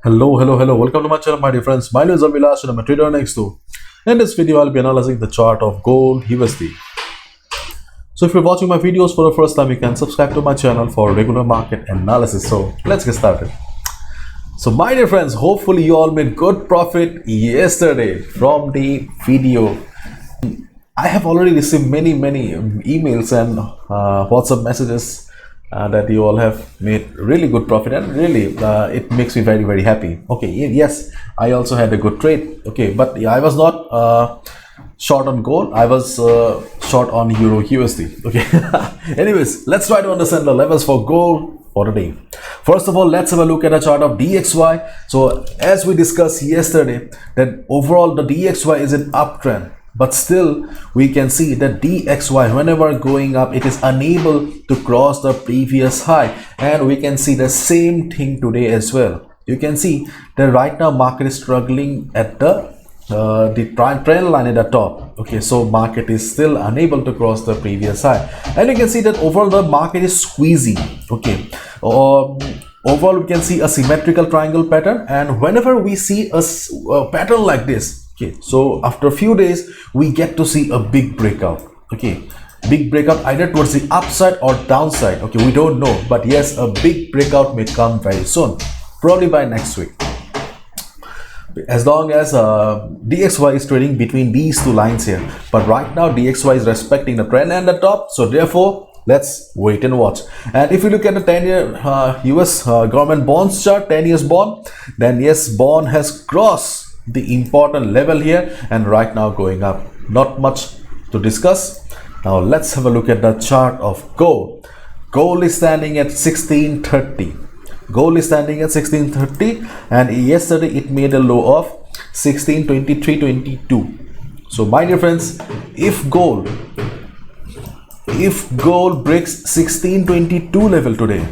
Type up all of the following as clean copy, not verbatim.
Hello. Welcome to my channel, my dear friends. My name is Avilash and I'm a trader on XAUUSD. In this video, I'll be analyzing the chart of gold USD. So if you're watching my videos for the first time, you can subscribe to my channel for regular market analysis. So let's get started. So my dear friends, hopefully you all made good profit yesterday from the video. I have already received many emails and WhatsApp messages that you all have made really good profit, and really it makes me very happy. Okay, yes, I also had a good trade. Okay, but I was not short on gold. I was short on Euro USD. Okay. Anyways, let's try to understand the levels for gold for the day. First of all, let's have a look at a chart of DXY. So as we discussed yesterday, that overall the DXY is an uptrend, but still we can see that DXY, whenever going up, it is unable to cross the previous high, and we can see the same thing today as well. You can see that right now market is struggling at the trend line at the top. Okay, so market is still unable to cross the previous high, and you can see that overall the market is squeezing. Okay, overall we can see a symmetrical triangle pattern, and whenever we see a pattern like this, okay, so after a few days we get to see a big breakout. Okay, big breakout either towards the upside or downside. Okay, we don't know, but yes, a big breakout may come very soon, probably by next week, as long as DXY is trading between these two lines here. But right now DXY is respecting the trend and the top, so therefore let's wait and watch. And if you look at the 10-year US government bonds chart, 10 years bond, then yes, bond has crossed the important level here and right now going up. Not much to discuss. Now let's have a look at the chart of gold. Gold is standing at 1630. Gold is standing at 1630, and yesterday it made a low of 1623.22. so my dear friends, if gold breaks 1622 level today,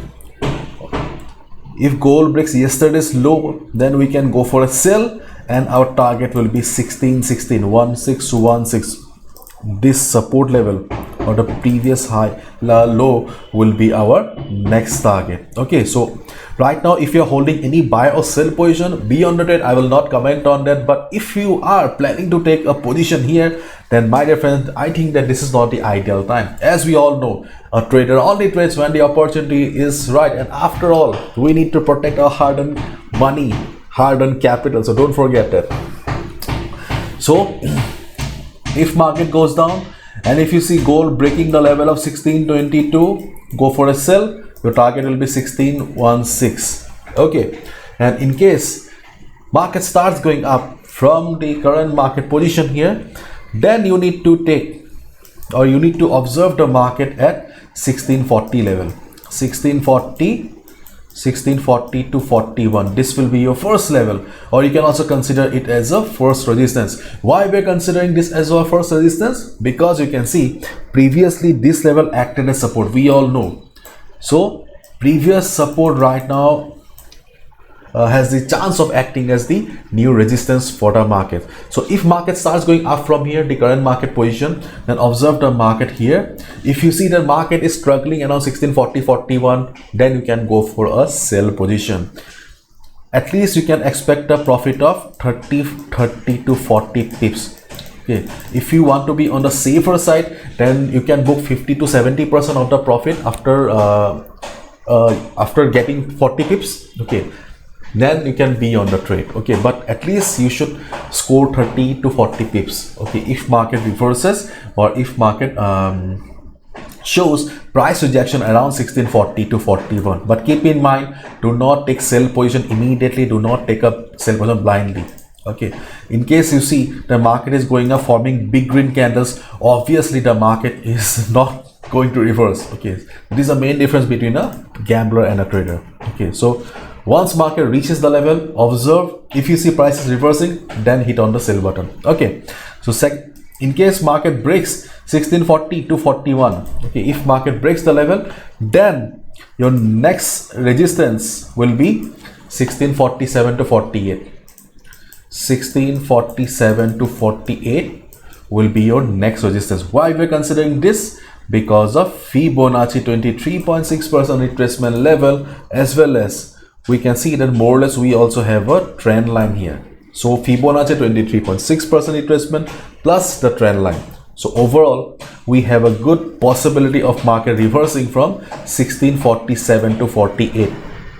if gold breaks yesterday's low, then we can go for a sell, and our target will be 1616. This support level or the previous high low will be our next target. Okay, so right now if you're holding any buy or sell position, be on the trade. I will not comment on that, but if you are planning to take a position here, then my dear friends, I think that this is not the ideal time. As we all know, a trader only trades when the opportunity is right, and after all, we need to protect our hard-earned money, hard-earned capital, so don't forget that. So if market goes down and if you see gold breaking the level of 1622, go for a sell. Your target will be 1616. Okay, and in case market starts going up from the current market position here, then you need to take, or you need to observe the market at 1640 level, 1640 to 41. This will be your first level, or you can also consider it as a first resistance. Why we're considering this as our first resistance? Because you can see previously this level acted as support, we all know. So previous support right now has the chance of acting as the new resistance for the market. So if market starts going up from here, the current market position, then observe the market here. If you see the market is struggling around 1640-41, then you can go for a sell position. At least you can expect a profit of 30 to 40 pips. Okay, if you want to be on the safer side, then you can book 50 to 70% of the profit after getting 40 pips. Okay, then you can be on the trade. Okay, but at least you should score 30 to 40 pips. Okay, if market reverses or if market shows price rejection around 1640 to 41. But keep in mind, do not take sell position immediately. Do not take a sell position blindly. Okay, in case you see the market is going up, forming big green candles, obviously the market is not going to reverse. Okay, this is the main difference between a gambler and a trader. Okay, so once market reaches the level, observe. If you see prices reversing, then hit on the sell button. Okay, so in case market breaks 1640 to 41, okay, if market breaks the level, then your next resistance will be 1647 to 48. 1647 to 48 will be your next resistance. Why we're considering this? Because of Fibonacci 23.6% retracement level, as well as we can see that more or less we also have a trend line here. So Fibonacci 23.6% retracement plus the trend line. So overall, we have a good possibility of market reversing from 1647 to 48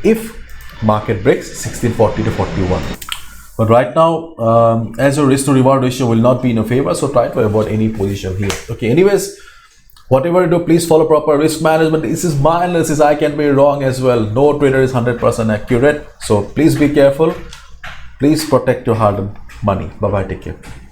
if market breaks 1640 to 41. But right now, as your risk to reward ratio will not be in your favor, so try to avoid any position here. Okay, anyways, whatever you do, please follow proper risk management. This is my analysis. I can be wrong as well. No trader is 100% accurate. So please be careful. Please protect your hard-earned money. Bye-bye. Take care.